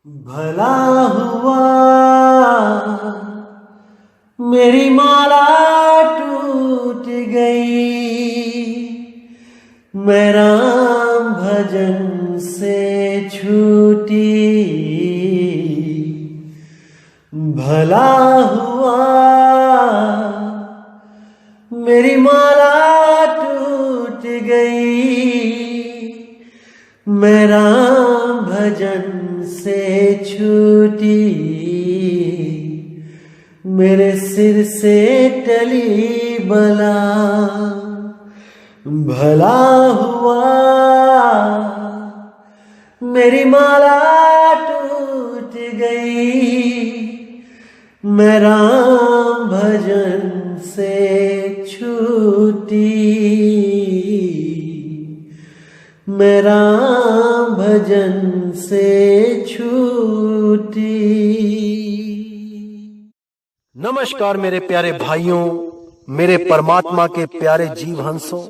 भला हुआ मेरी माला टूट गई, मैं राम भजन से छूटी। भला हुआ मेरी माला टूट गई, मैं राम भजन से छूटी। मेरे सिर से टली बला, भला हुआ मेरी माला टूट गई, मैं राम भजन से छूटी। मैं राम भजन से छूटी। नमस्कार मेरे प्यारे भाइयों, मेरे परमात्मा के प्यारे जीव हंसों,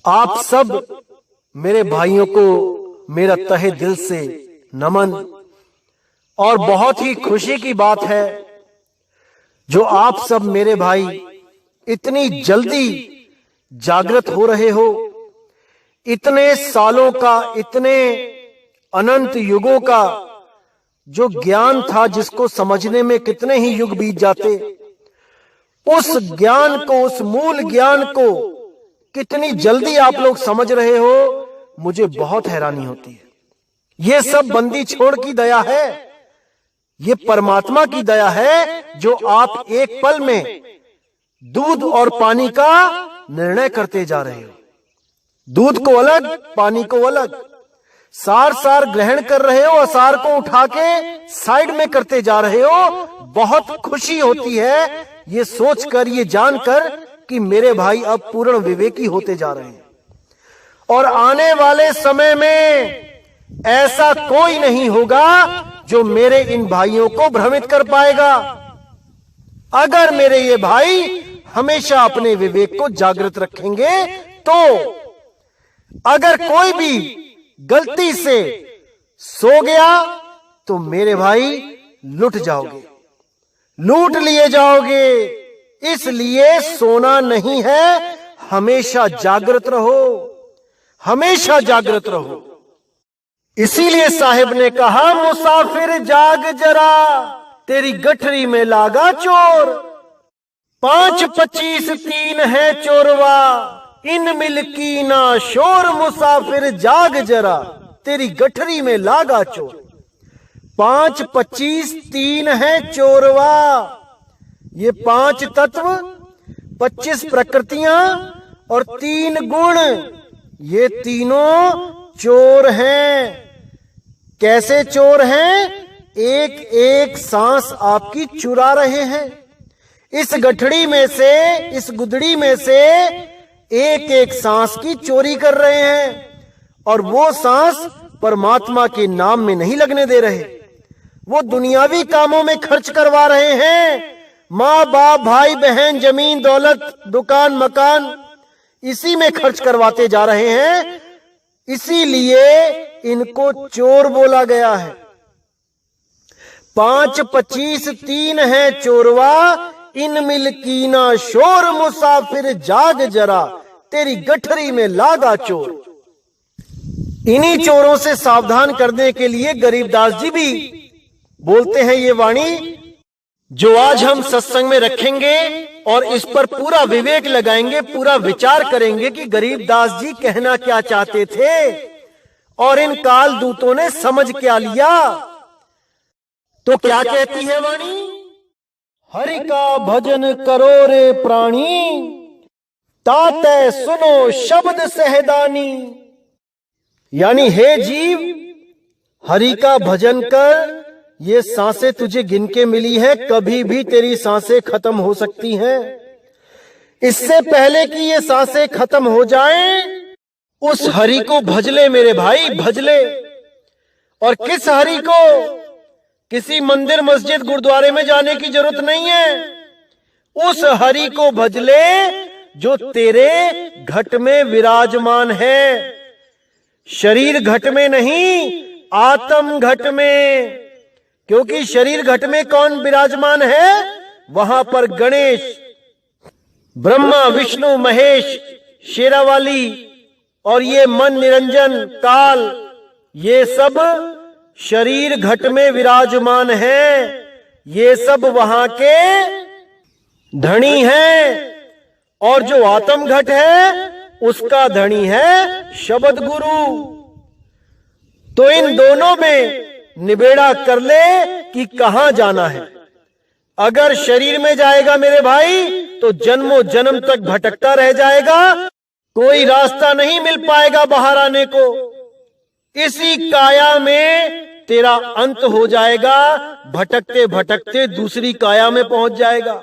आप सब मेरे भाइयों को मेरा तहे दिल से नमन। और बहुत ही खुशी की बात है जो आप सब मेरे भाई इतनी जल्दी जागृत हो रहे हो। इतने सालों का, इतने अनंत युगों का जो ज्ञान था, जिसको समझने में कितने ही युग बीत जाते, उस ज्ञान को, उस मूल ज्ञान को कितनी जल्दी आप लोग समझ रहे हो, मुझे बहुत हैरानी होती है। ये सब बंदी छोड़ की दया है, ये परमात्मा की दया है जो आप एक पल में दूध और पानी का निर्णय करते जा रहे हो। दूध को अलग, पानी को अलग, सार सार ग्रहण कर रहे हो, असार को उठा के साइड में करते जा रहे हो। बहुत खुशी होती है ये सोचकर, ये जानकर कि मेरे भाई अब पूर्ण विवेकी होते जा रहे हैं। और आने वाले समय में ऐसा कोई नहीं होगा जो मेरे इन भाइयों को भ्रमित कर पाएगा, अगर मेरे ये भाई हमेशा अपने विवेक को जागृत रखेंगे। तो अगर कोई भी गलती से सो गया तो मेरे भाई लुट जाओगे, लूट लिए जाओगे। इसलिए सोना नहीं है, हमेशा जागृत रहो, हमेशा जागृत रहो। इसीलिए साहिब ने कहा, मुसाफिर जाग जरा, तेरी गठरी में लागा चोर। 5 25 3 है चोरवा, इन मिल की ना शोर। मुसाफिर जाग जरा, तेरी गठरी में लागा चोर। 5 25 3 है चोरवा। ये 5 तत्व, 25 प्रकृतियां और 3 गुण, ये तीनों चोर हैं। कैसे चोर हैं? एक एक सांस आपकी चुरा रहे हैं। इस गठड़ी में से, इस गुदड़ी में से एक एक सांस की चोरी कर रहे हैं। और वो सांस परमात्मा के नाम में नहीं लगने दे रहे, वो दुनियावी कामों में खर्च करवा रहे हैं। माँ बाप, भाई बहन, जमीन दौलत, दुकान मकान, इसी में खर्च करवाते जा रहे हैं। इसीलिए इनको चोर बोला गया है। 5 25 3 है चोरवा, इन मिल की ना शोर। मुसाफिर जाग जरा, तेरी गठरी में लागा चोर। इन्हीं चोरों से सावधान करने के लिए गरीबदास जी भी बोलते हैं ये वाणी, जो आज हम सत्संग में रखेंगे और इस पर पूरा विवेक लगाएंगे, पूरा विचार करेंगे कि गरीबदास जी कहना क्या चाहते थे और इन काल दूतों ने समझ क्या लिया। तो क्या कहती है वाणी? हरि का भजन करो रे प्राणी, ताते सुनो शब्द सहदानी। यानी हे जीव, हरि का भजन कर। ये सांसें तुझे गिन के मिली है, कभी भी तेरी सांसें खत्म हो सकती हैं। इससे पहले कि ये सांसें खत्म हो जाएं, उस हरि को भजले मेरे भाई, भजले। और किस हरि को? किसी मंदिर मस्जिद गुरुद्वारे में जाने की जरूरत नहीं है। उस हरि को भजले जो तेरे घट में विराजमान है। शरीर घट में नहीं, आत्म घट में, क्योंकि शरीर घट में कौन विराजमान है? वहां पर गणेश, ब्रह्मा, विष्णु, महेश, शेरावाली और ये मन निरंजन, काल, ये सब शरीर घट में विराजमान है। ये सब वहां के धनी हैं। और जो आत्म घट है उसका धनी है शब्द गुरु। तो इन दोनों में निबेड़ा कर ले कि कहां जाना है। अगर शरीर में जाएगा मेरे भाई तो जन्मों जन्म तक भटकता रह जाएगा, कोई रास्ता नहीं मिल पाएगा बाहर आने को। इसी काया में तेरा अंत हो जाएगा, भटकते भटकते दूसरी काया में पहुंच जाएगा।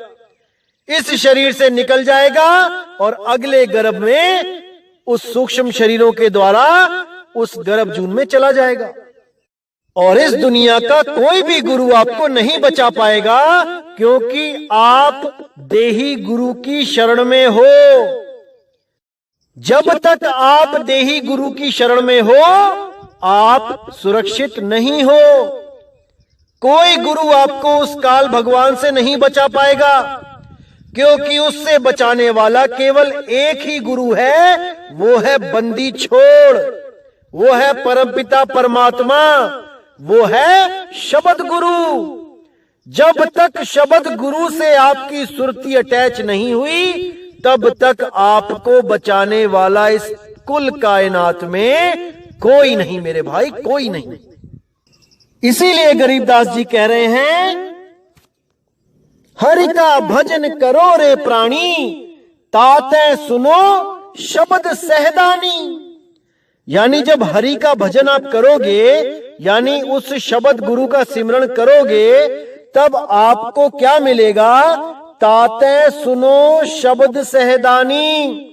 इस शरीर से निकल जाएगा और अगले गर्भ में उस सूक्ष्म शरीरों के द्वारा उस गर्भ जून में चला जाएगा। और इस दुनिया का कोई भी गुरु आपको नहीं बचा पाएगा, क्योंकि आप देही गुरु की शरण में हो। जब तक आप देही गुरु की शरण में हो, आप सुरक्षित नहीं हो। कोई गुरु आपको उस काल भगवान से नहीं बचा पाएगा, क्योंकि उससे बचाने वाला केवल एक ही गुरु है, वो है बंदी छोड़, वो है परमपिता परमात्मा, वो है शब्द गुरु। जब तक शब्द गुरु से आपकी सुरती अटैच नहीं हुई, तब तक आपको बचाने वाला इस कुल कायनात में कोई नहीं मेरे भाई, कोई नहीं। इसीलिए गरीबदास जी कह रहे हैं, हरि का भजन करो रे प्राणी, ताते सुनो शब्द सहदानी। यानी जब हरि का भजन आप करोगे, यानी उस शब्द गुरु का सिमरण करोगे, तब आपको क्या मिलेगा? ताते सुनो शब्द सहदानी।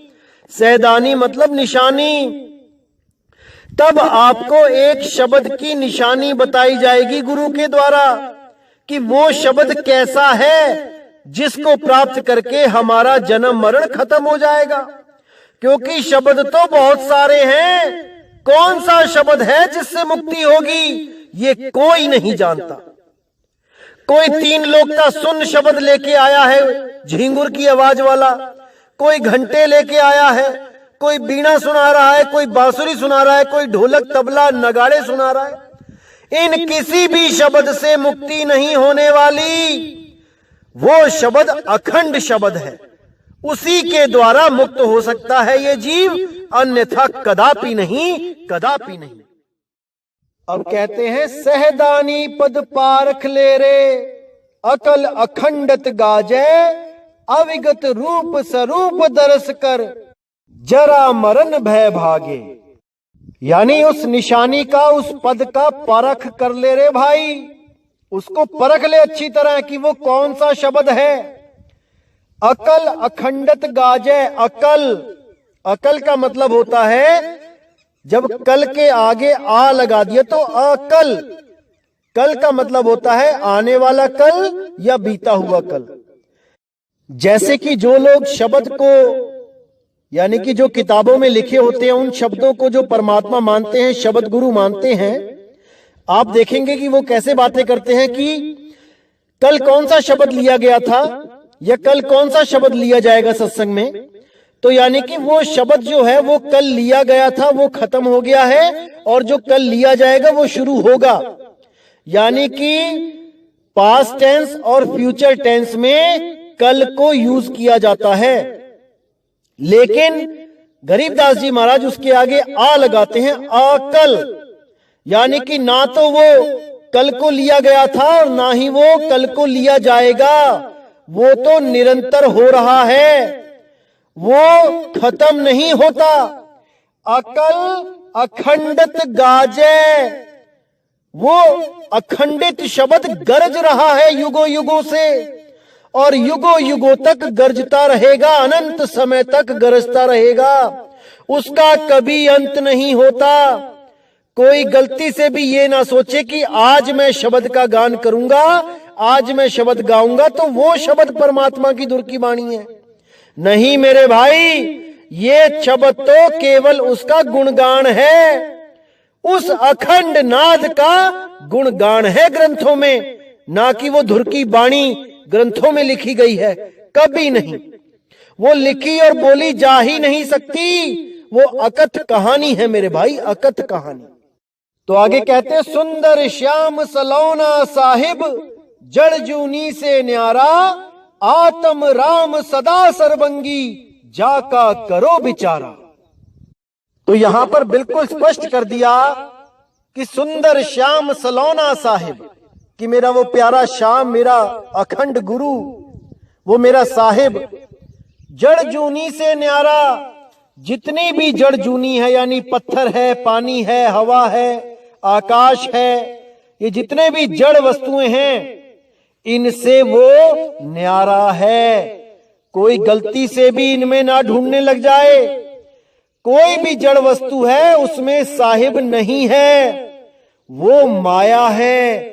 सहदानी मतलब निशानी। तब आपको एक शब्द की निशानी बताई जाएगी गुरु के द्वारा कि वो शब्द कैसा है जिसको प्राप्त करके हमारा जन्म मरण खत्म हो जाएगा। क्योंकि शब्द तो बहुत सारे हैं, कौन सा शब्द है जिससे मुक्ति होगी ये कोई नहीं जानता। कोई 3 लोक का सुन शब्द लेके आया है, झिंगुर की आवाज वाला, कोई घंटे लेके आया है, कोई बीड़ा सुना रहा है, कोई बांसुरी सुना रहा है, कोई ढोलक तबला नगाड़े सुना रहा है। इन किसी भी शब्द से मुक्ति नहीं होने वाली। वो शब्द अखंड शब्द है, उसी के द्वारा मुक्त हो सकता है ये जीव, अन्यथा कदापि नहीं, कदापि नहीं। अब कहते हैं, सहदानी पद पारख ले रे, अकल अखंडत गाजे, अविगत रूप स्वरूप दरस कर, जरा मरण भय भागे। यानी उस निशानी का, उस पद का परख कर ले रे भाई, उसको परख ले अच्छी तरह कि वो कौन सा शब्द है। अकल अखंडत गाजे। अकल, अकल का मतलब होता है जब कल के आगे आ लगा दिया तो अकल। कल का मतलब होता है आने वाला कल या बीता हुआ कल। जैसे कि जो लोग शब्द को, यानी कि जो किताबों में लिखे होते हैं उन शब्दों को जो परमात्मा मानते हैं, शब्द गुरु मानते हैं, आप देखेंगे कि वो कैसे बातें करते हैं कि कल कौन सा शब्द लिया गया था या कल कौन सा शब्द लिया जाएगा सत्संग में। तो यानी कि वो शब्द जो है वो कल लिया गया था, वो खत्म हो गया है, और जो कल लिया जाएगा वो शुरू होगा। यानी कि पास्ट टेंस और फ्यूचर टेंस में कल को यूज किया जाता है। लेकिन गरीबदास जी महाराज उसके आगे आ लगाते हैं, अकल। यानी कि ना तो वो कल को लिया गया था और ना ही वो कल को लिया जाएगा, वो तो निरंतर हो रहा है, वो खत्म नहीं होता। अकल अखंडित गाजे, वो अखंडित शब्द गरज रहा है युगों युगों से, और युगों युगों तक गरजता रहेगा, अनंत समय तक गरजता रहेगा, उसका कभी अंत नहीं होता। कोई गलती से भी ये ना सोचे कि आज मैं शब्द का गान करूंगा, आज मैं शब्द गाऊंगा तो वो शब्द परमात्मा की धुर की वाणी है। नहीं मेरे भाई, ये शब्द तो केवल उसका गुणगान है, उस अखंड नाद का गुणगान है ग्रंथों में, ना कि वो धुर की बाणी ग्रंथों में लिखी गई है, कभी नहीं। वो लिखी और बोली जा ही नहीं सकती, वो अकथ कहानी है मेरे भाई, अकथ कहानी। तो आगे कहते हैं, सुंदर श्याम सलौना साहिब जड़ जूनी से न्यारा, आत्म राम सदा सरबंगी जाका करो बिचारा। तो यहां पर बिल्कुल स्पष्ट कर दिया कि सुंदर श्याम सलौना साहिब, कि मेरा वो प्यारा श्याम, मेरा अखंड गुरु, वो मेरा साहिब, जड़ जूनी से न्यारा, जितनी भी जड़ जूनी है, यानी पत्थर है, पानी है, हवा है, आकाश है, ये जितने भी जड़ वस्तुएं हैं, इनसे वो न्यारा है। कोई गलती से भी इनमें ना ढूंढने लग जाए। कोई भी जड़ वस्तु है उसमें साहिब नहीं है, वो माया है।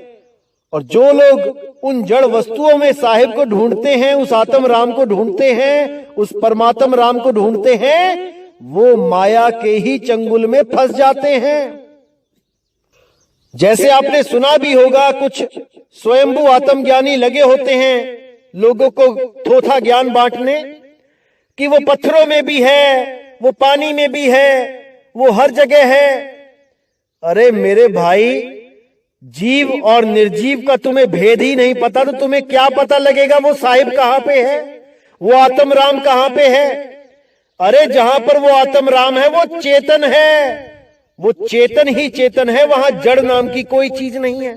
और जो लोग उन जड़ वस्तुओं में साहिब को ढूंढते हैं, उस आत्म राम को ढूंढते हैं, उस परमात्म राम को ढूंढते हैं, वो माया के ही चंगुल में फंस जाते हैं। जैसे आपने सुना भी होगा, कुछ स्वयंभू आत्मज्ञानी लगे होते हैं लोगों को थोथा ज्ञान बांटने, कि वो पत्थरों में भी है, वो पानी में भी है, वो हर जगह है। अरे मेरे भाई, जीव और निर्जीव का तुम्हें भेद ही नहीं पता, तो तुम्हें क्या पता लगेगा वो साहिब कहां पे है, वो आत्म राम कहां पे है। अरे जहां पर वो आत्म राम है वो चेतन है, वो चेतन ही चेतन है, वहां जड़ नाम की कोई चीज नहीं है।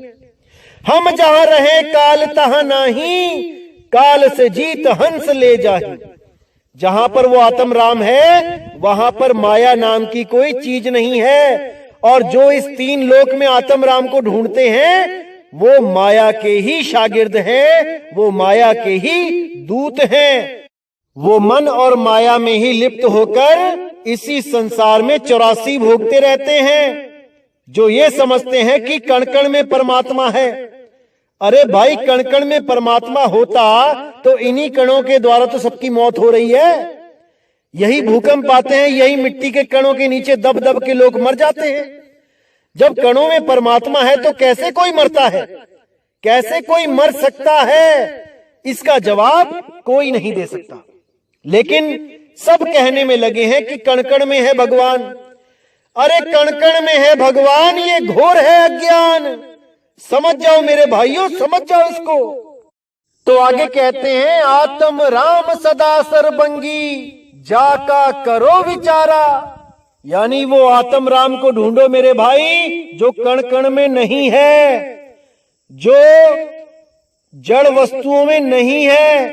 हम जहां रहे काल तहां नाही, काल से जीत हंस ले जाही। जहां पर वो आत्म राम है वहां पर माया नाम की कोई चीज नहीं है। और जो इस तीन लोक में आत्म राम को ढूंढते हैं, वो माया के ही शागिर्द हैं, वो माया के ही दूत हैं। वो मन और माया में ही लिप्त होकर इसी संसार में 84 भोगते रहते हैं, जो ये समझते हैं कि कण कण में परमात्मा है। अरे भाई, कण कण में परमात्मा होता तो इन्हीं कणों के द्वारा तो सबकी मौत हो रही है। यही भूकंप आते हैं, यही मिट्टी के कणों के नीचे दब दब के लोग मर जाते हैं। जब कणों में परमात्मा है तो कैसे कोई मरता है, कैसे कोई मर सकता है? इसका जवाब कोई नहीं दे सकता। लेकिन सब कहने में लगे हैं कि कण कण में है भगवान। अरे कण कण में है भगवान, ये घोर है अज्ञान। समझ जाओ मेरे भाइयों, समझ जाओ इसको। तो आगे कहते हैं, आत्म राम सदा सरबंगी जाका करो विचारा, यानी वो आत्म राम को ढूंढो मेरे भाई, जो कण कण में नहीं है, जो जड़ वस्तुओं में नहीं है,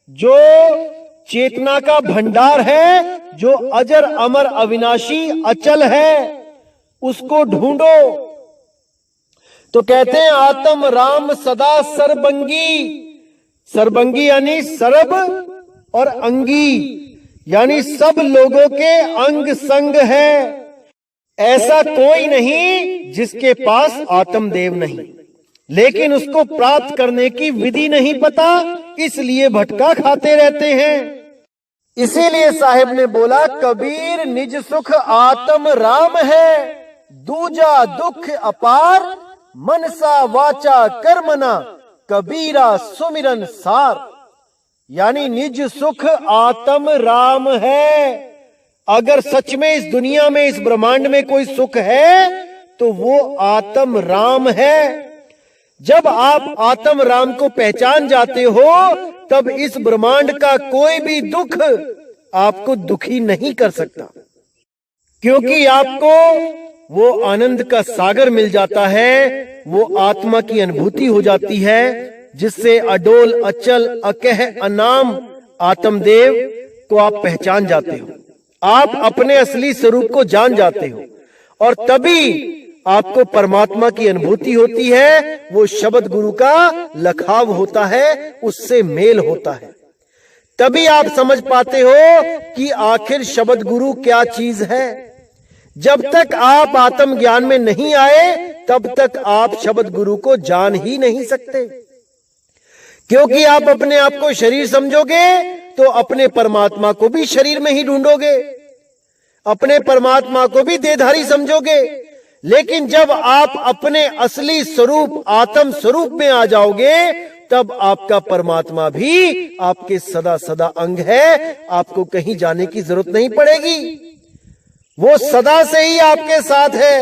जो चेतना का भंडार है, जो अजर अमर अविनाशी अचल है, उसको ढूंढो। तो कहते हैं, आत्म राम सदा सरबंगी। सरबंगी यानी सरब और अंगी, यानी सब लोगों के अंग संग है। ऐसा कोई नहीं जिसके पास आत्मदेव नहीं, लेकिन उसको प्राप्त करने की विधि नहीं पता, इसलिए भटका खाते रहते हैं। इसीलिए साहिब ने बोला, कबीर निज सुख आत्म राम है, दूजा दुख अपार, मनसा वाचा कर्मना कबीरा सुमिरन सार। यानी निज सुख आत्म राम है। अगर सच में इस दुनिया में, इस ब्रह्मांड में कोई सुख है तो वो आत्म राम है। जब आप आत्म राम को पहचान जाते हो, तब इस ब्रह्मांड का कोई भी दुख आपको दुखी नहीं कर सकता, क्योंकि आपको वो आनंद का सागर मिल जाता है, वो आत्मा की अनुभूति हो जाती है, जिससे अडोल अचल अकह अनाम आत्मदेव को आप पहचान जाते हो। आप अपने असली स्वरूप को जान जाते हो, और तभी आपको परमात्मा की अनुभूति होती है। वो शब्द गुरु का लखाव होता है, उससे मेल होता है। तभी आप समझ पाते हो कि आखिर शब्द गुरु क्या चीज है। जब तक आप आत्म ज्ञान में नहीं आए, तब तक आप शब्द गुरु को जान ही नहीं सकते, क्योंकि आप अपने आप को शरीर समझोगे तो अपने परमात्मा को भी शरीर में ही ढूंढोगे, अपने परमात्मा को भी देहधारी समझोगे, लेकिन जब आप अपने असली स्वरूप आत्म स्वरूप में आ जाओगे तब आपका परमात्मा भी आपके सदा सदा अंग है, आपको कहीं जाने की जरूरत नहीं पड़ेगी। वो सदा से ही आपके साथ है,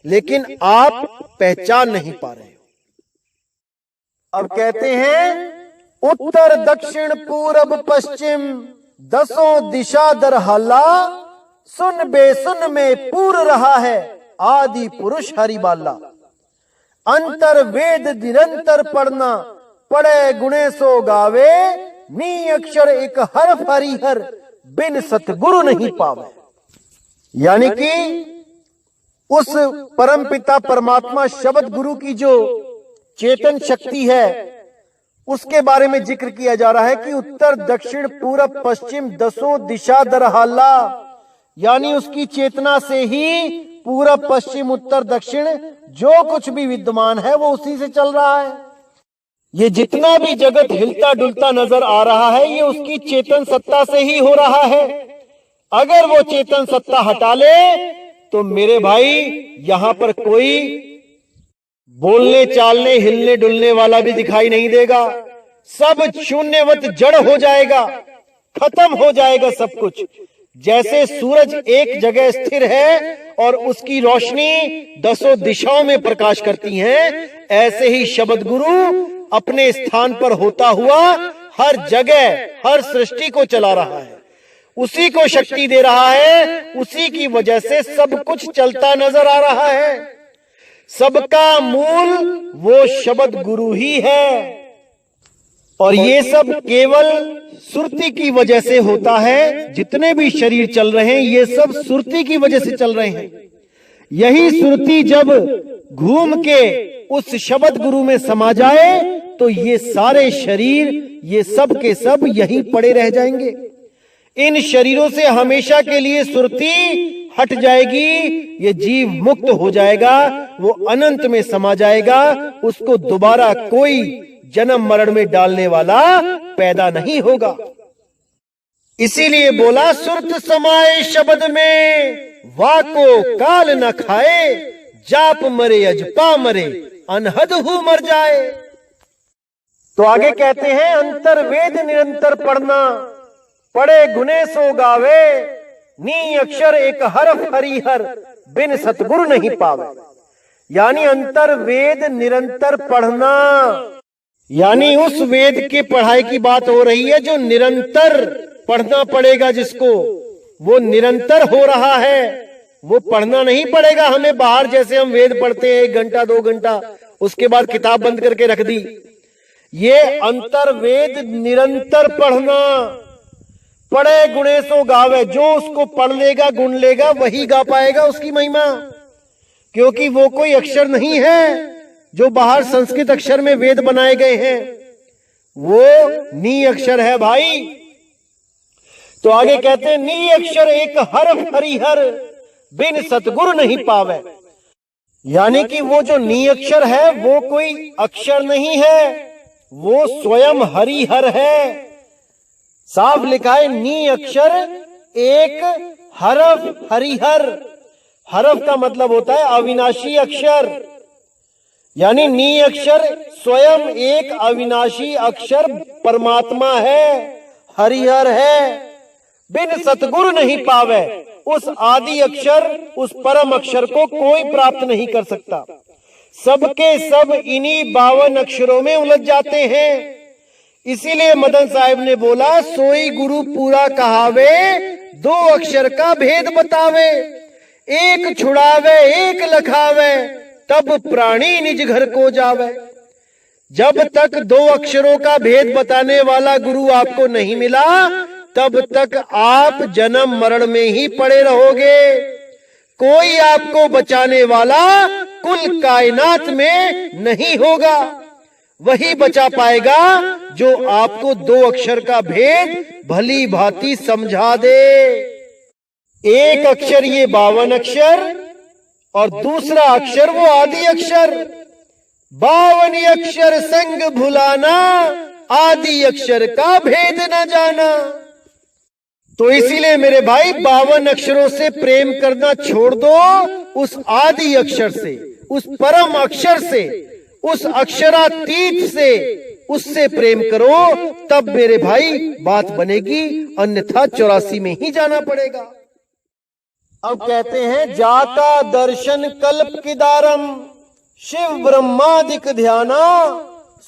लेकिन आप पहचान नहीं पा रहे हो। अब कहते हैं उत्तर दक्षिण पूरब पश्चिम दसों दिशा दर हल्ला, सुन बेसुन में पूर रहा है आदि पुरुष हरिबाला। अंतर वेद निरंतर पढ़ना, पढ़े गुणे सो गावे, नी अक्षर एक हरफ हरिहर, बिन सतगुरु नहीं पावे। यानी कि उस परम पिता परमात्मा शब्द गुरु की जो चेतन शक्ति है उसके बारे में जिक्र किया जा रहा है कि उत्तर दक्षिण पूरब पश्चिम दसों दिशा दरहाला, यानी उसकी चेतना से ही पूरब पश्चिम उत्तर दक्षिण जो कुछ भी विद्यमान है वो उसी से चल रहा है। ये जितना भी जगत हिलता डुलता नजर आ रहा है ये उसकी चेतन सत्ता से ही हो रहा है। अगर वो चेतन सत्ता हटा ले तो मेरे भाई यहां पर कोई बोलने चालने हिलने डुलने वाला भी दिखाई नहीं देगा। सब शून्यवत जड़ हो जाएगा, खत्म हो जाएगा सब कुछ। जैसे सूरज एक जगह स्थिर है और उसकी रोशनी दसों दिशाओं में प्रकाश करती है, ऐसे ही शब्द गुरु अपने स्थान पर होता हुआ हर जगह हर सृष्टि को चला रहा है, उसी को शक्ति दे रहा है, उसी की वजह से सब कुछ चलता नजर आ रहा है। सबका मूल वो शब्द गुरु ही है और ये सब केवल सुरती की वजह से होता है। जितने भी शरीर चल रहे हैं ये सब सुरती की वजह से चल रहे हैं। यही सुरती जब घूम के उस शब्द गुरु में समा जाए तो ये सारे शरीर ये सब के सब यहीं पड़े रह जाएंगे। इन शरीरों से हमेशा के लिए सुरती हट जाएगी, ये जीव मुक्त हो जाएगा, वो अनंत में समा जाएगा, उसको दोबारा कोई जन्म मरण में डालने वाला पैदा नहीं होगा। इसीलिए बोला सुरत समाए शब्द में, वाको काल न खाए, जाप मरे अजपा मरे, अनहद हु मर जाए। तो आगे कहते हैं अंतर वेद निरंतर पढ़ना, पढ़े गुने सो गावे, नी अक्षर एक हरफ हरिहर, बिन सतगुरु नहीं पावे। यानी अंतर वेद निरंतर पढ़ना, यानी उस वेद की पढ़ाई की बात हो रही है जो निरंतर पढ़ना पड़ेगा, जिसको वो निरंतर हो रहा है, वो पढ़ना नहीं पड़ेगा हमें बाहर जैसे हम वेद पढ़ते हैं 1 घंटा 2 घंटा उसके बाद किताब बंद करके रख दी। ये अंतर वेद निरंतर पढ़ना, पढ़े गुणे सो गावे, जो उसको पढ़ लेगा गुण लेगा वही गा पाएगा उसकी महिमा, क्योंकि वो कोई अक्षर नहीं है जो बाहर संस्कृत अक्षर में वेद बनाए गए हैं, वो नी अक्षर है भाई। तो आगे कहते हैं नी अक्षर एक हरफ हरिहर, बिन सतगुरु नहीं पावे। यानी कि वो जो नी अक्षर है वो कोई अक्षर नहीं है, वो स्वयं हरिहर है। साफ लिखा है नी अक्षर एक हरफ हरिहर। हरफ का मतलब होता है अविनाशी अक्षर, यानी नी अक्षर स्वयं एक अविनाशी अक्षर परमात्मा है, हरिहर है। बिन सतगुरु नहीं पावे, उस आदि अक्षर उस परम अक्षर को कोई प्राप्त नहीं कर सकता। सबके सब इन्हीं 52 अक्षरों में उलझ जाते हैं। इसीलिए मदन साहब ने बोला सोई गुरु पूरा कहावे, 2 अक्षर का भेद बतावे, एक छुड़ावे एक लखावे, तब प्राणी निज घर को जावे। जब तक 2 अक्षरों का भेद बताने वाला गुरु आपको नहीं मिला तब तक आप जन्म मरण में ही पड़े रहोगे। कोई आपको बचाने वाला कुल कायनात में नहीं होगा, वही बचा पाएगा जो आपको 2 अक्षर का भेद भली भांति समझा दे। एक अक्षर ये 52 अक्षर और दूसरा अक्षर वो आदि अक्षर। 52 अक्षर संग भुलाना, आदि अक्षर का भेद न जाना। तो इसीलिए मेरे भाई 52 अक्षरों से प्रेम करना छोड़ दो, उस आदि अक्षर से, उस परम अक्षर से, उस अक्षरातीत से, उससे प्रेम करो, तब मेरे भाई बात बनेगी, अन्यथा 84 में ही जाना पड़ेगा। अब कहते हैं, जाका दर्शन कल्प किदारम शिव ब्रह्मादिक ध्याना,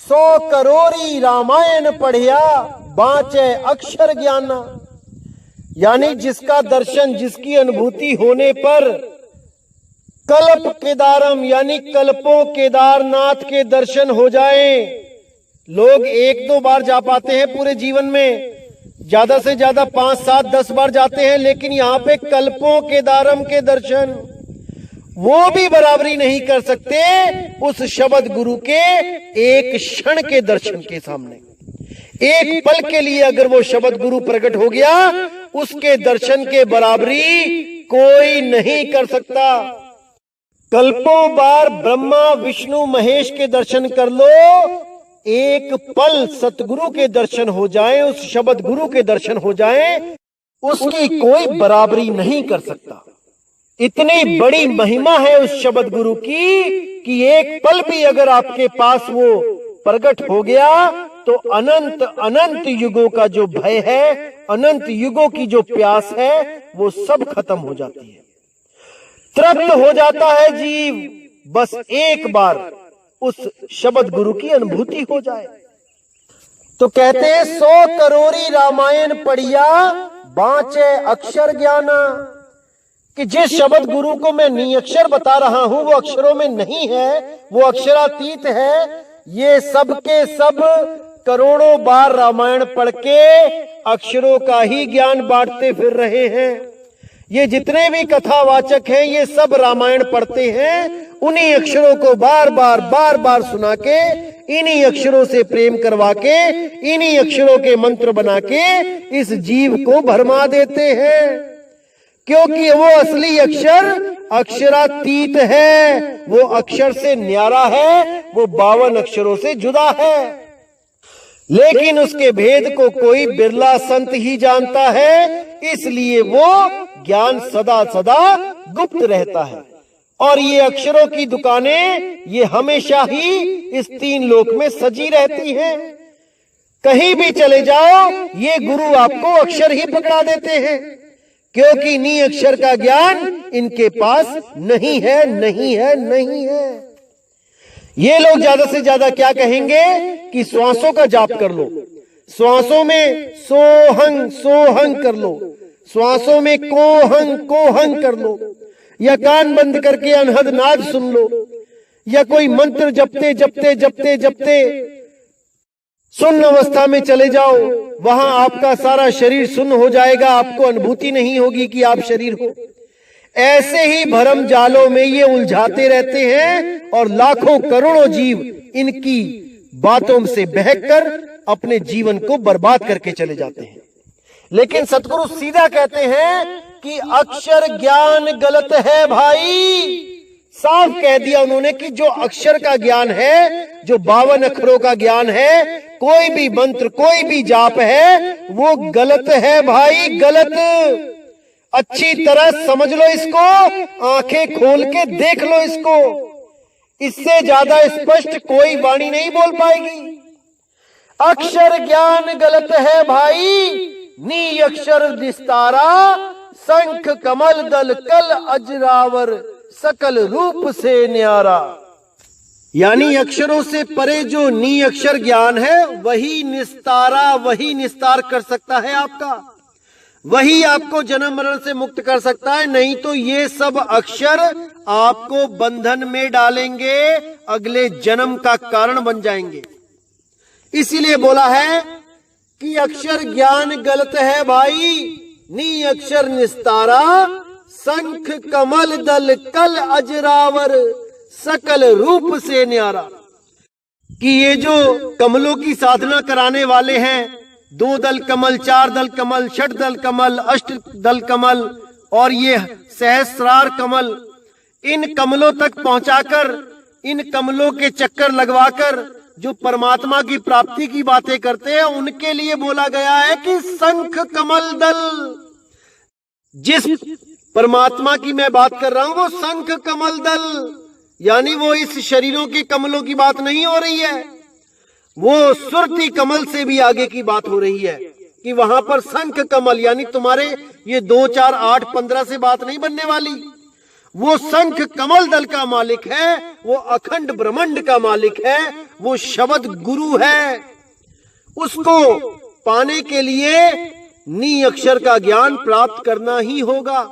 100 करोड़ी रामायण पढ़िया बाँचे अक्षर ज्ञाना। यानी जिसका दर्शन, जिसकी अनुभूति होने पर कल्प केदारम यानी कल्पों केदारनाथ के दर्शन हो जाएं। लोग 1-2 बार जा पाते हैं पूरे जीवन में, ज्यादा से ज्यादा 5, 7, 10 बार जाते हैं, लेकिन यहाँ पे कल्पों केदारम के दर्शन वो भी बराबरी नहीं कर सकते उस शब्द गुरु के एक क्षण के दर्शन के सामने। एक पल के लिए अगर वो शब्द गुरु प्रकट हो गया, उसके दर्शन के बराबरी कोई नहीं कर सकता। कल्पों बार ब्रह्मा विष्णु महेश के दर्शन कर लो, एक पल सतगुरु के दर्शन हो जाए, उस शब्द गुरु के दर्शन हो जाए, उसकी कोई बराबरी नहीं कर सकता। इतनी बड़ी महिमा है उस शब्द गुरु की कि एक पल भी अगर आपके पास वो प्रकट हो गया तो अनंत अनंत युगों का जो भय है, अनंत युगों की जो प्यास है, वो सब खत्म हो जाती है, तृप्त हो जाता है जीव, बस एक बार उस शब्द गुरु की अनुभूति हो जाए। तो कहते हैं 100 करोड़ी रामायण पढ़िया बाँचे अक्षर ज्ञाना, कि जिस शब्द गुरु को मैं निअक्षर बता रहा हूं वो अक्षरों में नहीं है, वो अक्षरातीत है। ये सब के सब करोड़ों बार रामायण पढ़ के अक्षरों का ही ज्ञान बांटते फिर रहे हैं। ये जितने भी कथावाचक हैं, ये सब रामायण पढ़ते हैं, उन्हीं अक्षरों को बार बार सुना के, इन्हीं अक्षरों से प्रेम करवा के, इन्हीं अक्षरों के मंत्र बना के इस जीव को भरमा देते हैं। क्योंकि वो असली अक्षर अक्षरातीत है, वो अक्षर से न्यारा है, वो 52 अक्षरों से जुदा है। लेकिन उसके भेद को कोई बिरला संत ही जानता है, इसलिए वो ज्ञान सदा सदा गुप्त रहता है। और ये अक्षरों की दुकानें ये हमेशा ही इस 3 लोक में सजी रहती हैं। कहीं भी चले जाओ, ये गुरु आपको अक्षर ही पकड़ा देते हैं, क्योंकि नी अक्षर का ज्ञान इनके पास नहीं है, नहीं है, नहीं है। ये लोग ज्यादा से ज्यादा क्या कहेंगे कि श्वासों का जाप कर लो, श्वासों में सोहंग सोहंग कर लो, श्वासों में कोहंग कोहंग कर लो, या कान बंद करके अनहद नाद सुन लो, या कोई मंत्र जपते जपते जपते जपते सुन्न अवस्था में चले जाओ, वहां आपका सारा शरीर सुन्न हो जाएगा, आपको अनुभूति नहीं होगी कि आप शरीर हो। ऐसे ही भरम जालों में ये उलझाते रहते हैं और लाखों करोड़ों जीव इनकी बातों से बहकर अपने जीवन को बर्बाद करके चले जाते हैं। लेकिन सतगुरु सीधा कहते हैं कि अक्षर ज्ञान गलत है भाई। साफ कह दिया उन्होंने कि जो अक्षर का ज्ञान है, जो 52 अक्षरों का ज्ञान है, कोई भी मंत्र, कोई भी जाप है, वो गलत है भाई, गलत। अच्छी तरह समझ लो इसको, आंखें खोल के देख लो इसको, इससे ज्यादा स्पष्ट कोई वाणी नहीं बोल पाएगी। अक्षर ज्ञान गलत है भाई, नी अक्षर निस्तारा, शंख कमल दल कल अजरावर, सकल रूप से न्यारा। यानी अक्षरों से परे जो नी अक्षर ज्ञान है, वही निस्तारा, वही निस्तार कर सकता है आपका, वही आपको जन्म मरण से मुक्त कर सकता है। नहीं तो ये सब अक्षर आपको बंधन में डालेंगे, अगले जन्म का कारण बन जाएंगे। इसीलिए बोला है कि अक्षर ज्ञान गलत है भाई, नी अक्षर निस्तारा, शंख कमल दल कल अजरावर, सकल रूप से न्यारा। कि ये जो कमलों की साधना कराने वाले हैं, 2 दल कमल, 4 दल कमल, 6 दल कमल, 8 दल कमल और ये सहस्रार कमल, इन कमलों तक पहुंचाकर, इन कमलों के चक्कर लगवाकर जो परमात्मा की प्राप्ति की बातें करते हैं, उनके लिए बोला गया है कि शंख कमल दल जिस परमात्मा की मैं बात कर रहा हूं वो शंख कमल दल, यानी वो इस शरीरों के कमलों की बात नहीं हो रही है, वो सुरती कमल से भी आगे की बात हो रही है कि वहां पर शंख कमल, यानी तुम्हारे ये 2, 4, 8, 15 से बात नहीं बनने वाली। वो शंख कमल दल का मालिक है, वो अखंड ब्रह्मांड का मालिक है, वो शब्द गुरु है। उसको पाने के लिए नी अक्षर का ज्ञान प्राप्त करना ही होगा,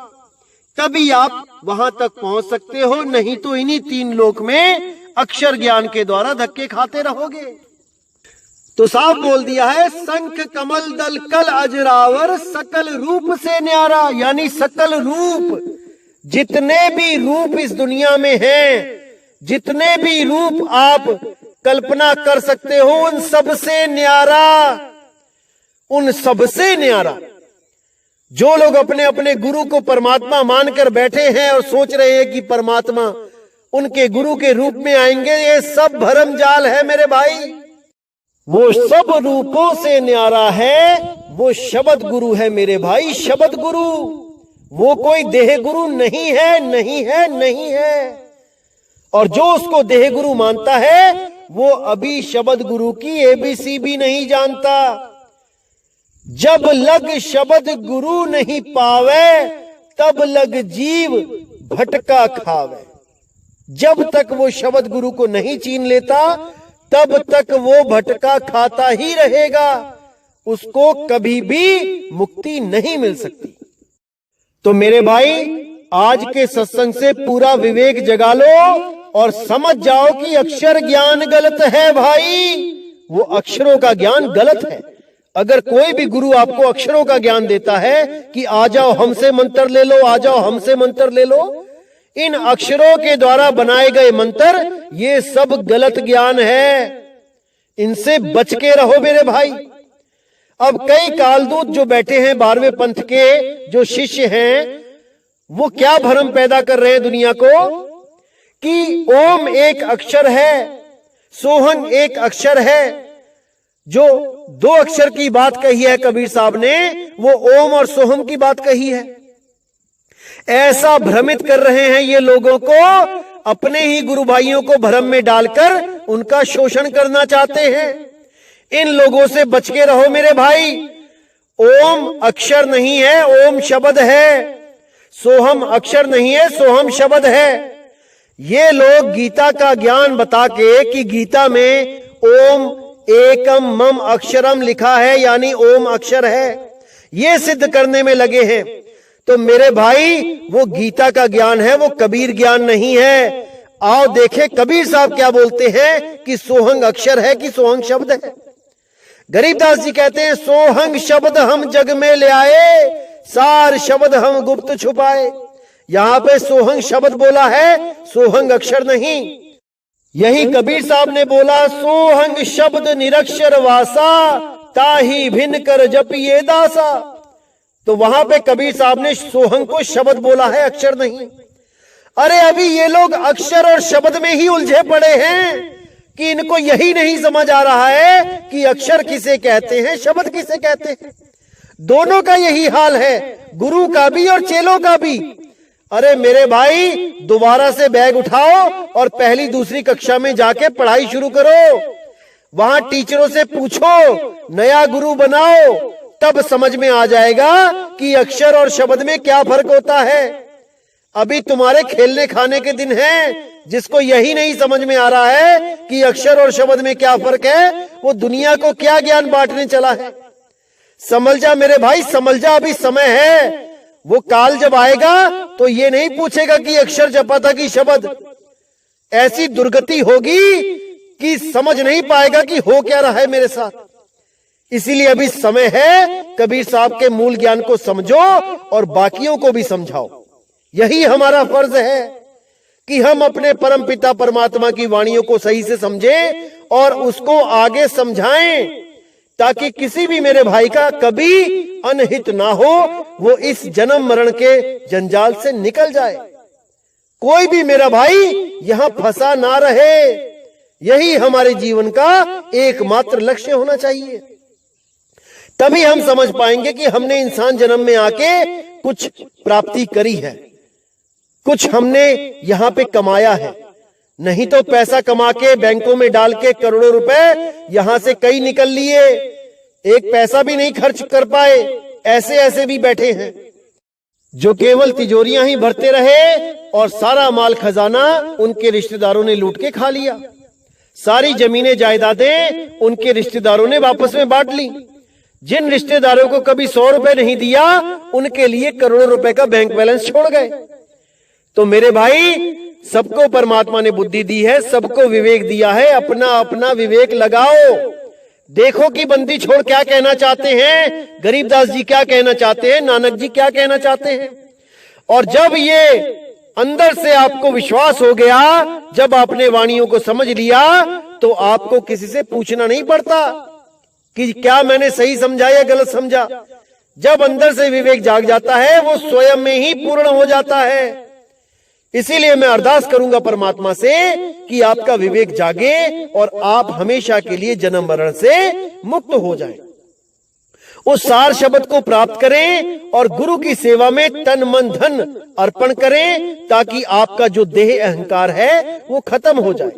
तभी आप वहां तक पहुंच सकते हो, नहीं तो इन्हीं 3 लोक में अक्षर ज्ञान के द्वारा धक्के खाते रहोगे। तो साफ बोल दिया है, शंख कमल दल कल अजरावर सकल रूप से न्यारा, यानी सकल रूप, जितने भी रूप इस दुनिया में हैं, जितने भी रूप आप कल्पना कर सकते हो, उन सबसे न्यारा, उन सबसे न्यारा। जो लोग अपने अपने गुरु को परमात्मा मानकर बैठे हैं और सोच रहे हैं कि परमात्मा उनके गुरु के रूप में आएंगे, ये सब भरम जाल है मेरे भाई। वो सब रूपों से न्यारा है, वो शब्द गुरु है मेरे भाई, शब्द गुरु। वो कोई देह गुरु नहीं है, नहीं है, नहीं है। और जो उसको देह गुरु मानता है वो अभी शब्द गुरु की ABC भी नहीं जानता। जब लग शब्द गुरु नहीं पावे, तब लग जीव भटका खावे। जब तक वो शब्द गुरु को नहीं चीन लेता, तब तक वो भटका खाता ही रहेगा, उसको कभी भी मुक्ति नहीं मिल सकती। तो मेरे भाई, आज के सत्संग से पूरा विवेक जगा लो और समझ जाओ कि अक्षर ज्ञान गलत है भाई, वो अक्षरों का ज्ञान गलत है। अगर कोई भी गुरु आपको अक्षरों का ज्ञान देता है कि आ जाओ हमसे मंत्र ले लो, आ जाओ हमसे मंत्र ले लो, इन अक्षरों के द्वारा बनाए गए मंत्र ये सब गलत ज्ञान है, इनसे बच के रहो मेरे भाई। अब कई कालदूत जो बैठे हैं 12वें पंथ के जो शिष्य हैं, वो क्या भ्रम पैदा कर रहे हैं दुनिया को कि ओम एक अक्षर है, सोहंग एक अक्षर है। जो 2 अक्षर की बात कही है कबीर साहब ने, वो ओम और सोहम की बात कही है। ऐसा भ्रमित कर रहे हैं ये लोगों को, अपने ही गुरु भाइयों को भ्रम में डालकर उनका शोषण करना चाहते हैं। इन लोगों से बच के रहो मेरे भाई। ओम अक्षर नहीं है, ओम शब्द है। सोहम अक्षर नहीं है, सोहम शब्द है। ये लोग गीता का ज्ञान बता के कि गीता में ओम एकम मम अक्षरम लिखा है, यानी ओम अक्षर है, ये सिद्ध करने में लगे हैं। तो मेरे भाई, वो गीता का ज्ञान है, वो कबीर ज्ञान नहीं है। आओ देखे कबीर साहब क्या बोलते हैं कि सोहंग अक्षर है कि सोहंग शब्द है। गरीबदास जी कहते हैं, सोहंग शब्द हम जग में ले आए, सार शब्द हम गुप्त छुपाए। यहां पे सोहंग शब्द बोला है, सोहंग अक्षर नहीं। यही कबीर साहब ने बोला, सोहंग शब्द निरक्षर वासा, ताही भिन्न कर जपिए दासा। तो वहां पे कबीर साहब ने सोहंग को शब्द बोला है, अक्षर नहीं। अरे अभी ये लोग अक्षर और शब्द में ही उलझे पड़े हैं कि इनको यही नहीं समझ आ रहा है कि अक्षर किसे कहते हैं, शब्द किसे कहते हैं। दोनों का यही हाल है, गुरु का भी और चेलों का भी। अरे मेरे भाई, दोबारा से बैग उठाओ और पहली दूसरी कक्षा में जाके पढ़ाई शुरू करो। वहां टीचरों से पूछो, नया गुरु बनाओ, तब समझ में आ जाएगा कि अक्षर और शब्द में क्या फर्क होता है। अभी तुम्हारे खेलने खाने के दिन हैं, जिसको यही नहीं समझ में आ रहा है कि अक्षर और शब्द में क्या फर्क है, वो दुनिया को क्या ज्ञान बांटने चला है। समझ जा मेरे भाई, समझ जा, अभी समय है। वो काल जब आएगा तो ये नहीं पूछेगा कि अक्षर जपा था कि शब्द। ऐसी दुर्गति होगी कि समझ नहीं पाएगा कि हो क्या रहा है मेरे साथ। इसीलिए अभी समय है, कबीर साहब के मूल ज्ञान को समझो और बाकियों को भी समझाओ। यही हमारा फर्ज है कि हम अपने परम पिता परमात्मा की वाणियों को सही से समझें और उसको आगे समझाएं, ताकि किसी भी मेरे भाई का कभी अनहित ना हो, वो इस जन्म मरण के जंजाल से निकल जाए। कोई भी मेरा भाई यहां फंसा ना रहे, यही हमारे जीवन का एकमात्र लक्ष्य होना चाहिए। तभी हम समझ पाएंगे कि हमने इंसान जन्म में आके कुछ प्राप्ति करी है, कुछ हमने यहां पे कमाया है। नहीं तो पैसा कमा के बैंकों में डाल के करोड़ों रुपए यहां से कई निकल लिए, एक पैसा भी नहीं खर्च कर पाए। ऐसे ऐसे भी बैठे हैं जो केवल तिजोरियां ही भरते रहे और सारा माल खजाना उनके रिश्तेदारों ने लूट के खा लिया। सारी जमीनें जायदादें उनके रिश्तेदारों ने वापस में बांट ली। जिन रिश्तेदारों को कभी 100 रुपए नहीं दिया, उनके लिए करोड़ों रुपए का बैंक बैलेंस छोड़ गए। तो मेरे भाई, सबको परमात्मा ने बुद्धि दी है, सबको विवेक दिया है। अपना अपना विवेक लगाओ। देखो कि बंदी छोड़ क्या कहना चाहते हैं, गरीबदास जी क्या कहना चाहते हैं, नानक जी क्या कहना चाहते हैं। और जब ये अंदर से आपको विश्वास हो गया, जब आपने वाणियों को समझ लिया, तो आपको किसी से पूछना नहीं पड़ता कि क्या मैंने सही समझा या गलत समझा। जब अंदर से विवेक जाग जाता है, वो स्वयं में ही पूर्ण हो जाता है। इसीलिए मैं अरदास करूंगा परमात्मा से कि आपका विवेक जागे और आप हमेशा के लिए जन्म मरण से मुक्त हो जाएं। उस सार शब्द को प्राप्त करें और गुरु की सेवा में तन मन धन अर्पण करें, ताकि आपका जो देह अहंकार है वो खत्म हो जाए।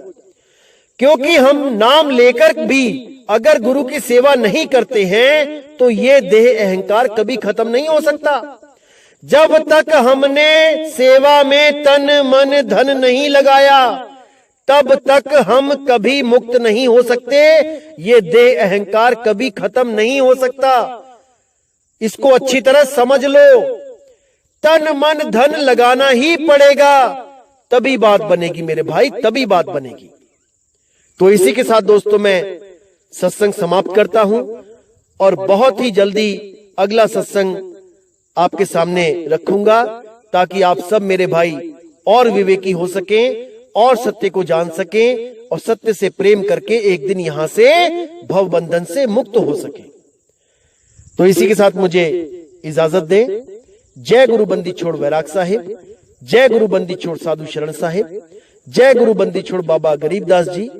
क्योंकि हम नाम लेकर भी अगर गुरु की सेवा नहीं करते हैं, तो ये देह अहंकार कभी खत्म नहीं हो सकता। जब तक हमने सेवा में तन मन धन नहीं लगाया, तब तक हम कभी मुक्त नहीं हो सकते। ये देह अहंकार कभी खत्म नहीं हो सकता। इसको अच्छी तरह समझ लो। तन मन धन लगाना ही पड़ेगा, तभी बात बनेगी मेरे भाई, तभी बात बनेगी। तो इसी के साथ दोस्तों मैं सत्संग समाप्त करता हूं और बहुत ही जल्दी अगला सत्संग आपके सामने रखूंगा, ताकि आप सब मेरे भाई और विवेकी हो सकें और सत्य को जान सकें और सत्य से प्रेम करके एक दिन यहां से भव बंधन से मुक्त हो सके। तो इसी के साथ मुझे इजाजत दें। जय गुरु बंदी छोड़ वैराग साहिब, जय गुरु बंदी छोड़ साधु शरण साहिब, जय गुरु बंदी छोड़ बाबा गरीबदास जी,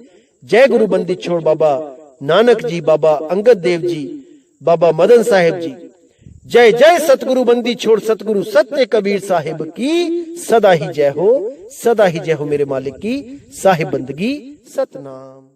जय गुरु बंदी छोड़ बाबा नानक जी, बाबा अंगद देव जी, बाबा मदन साहिब जी। जय जय सतगुरु बंदी छोड़ सतगुरु सत्य कबीर साहिब की सदा ही जय हो, सदा ही जय हो मेरे मालिक की साहिब बंदगी सतनाम।